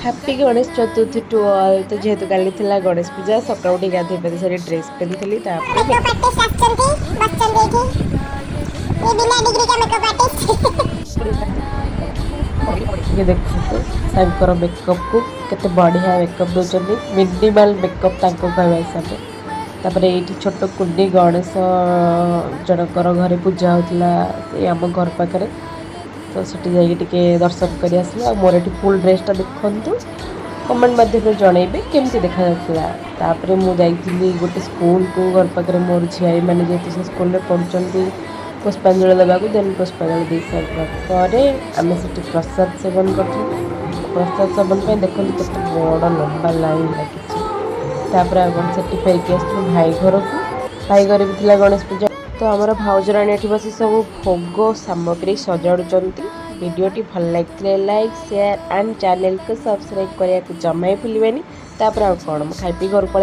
Happy Ganesh Chaturthi to all. तो जेहेतु काली थिला गणेश पूजा सकाळु उठी गाधोई पाधोई सारी ड्रेस पिंधिली ये देखो तांकर मेकअप को केते बढ़िया मेकअप दउचंदी मिनिमल मेकअप तांको कहवा हिसाब से तापर ये छोट कुंडी गणेश जनकर घरे पूजा होता से आम घर पाखे तो सीटी जाके दर्शन कर आसला मोर ये फुल ड्रेसटा देखु कमेंट मध्यम जनइबे केमती देखा तापर मुझे गोटे स्कूल को घर पाखे मोर झियाई मैंने जेहतु से स्कूल में पढ़ुंट पुष्पांजलि देवाक देन पुष्पांजलि दे सारा पर आम से प्रसाद सेवन कर प्रसाद सेवन पर देखते केते बड़ लंबा लाइन लगी से फेरिक आस भाई घर को भाई घर भी थी गणेश पूजा तो आमर भाउजराणी ये बस सब भोग सामग्री सजाड़ुंट वीडियोटी भल लगे लाइक शेयर एंड चैनल को सब्सक्राइब करने को जमा भूलें तापर कौन खाई पी घर पड़े।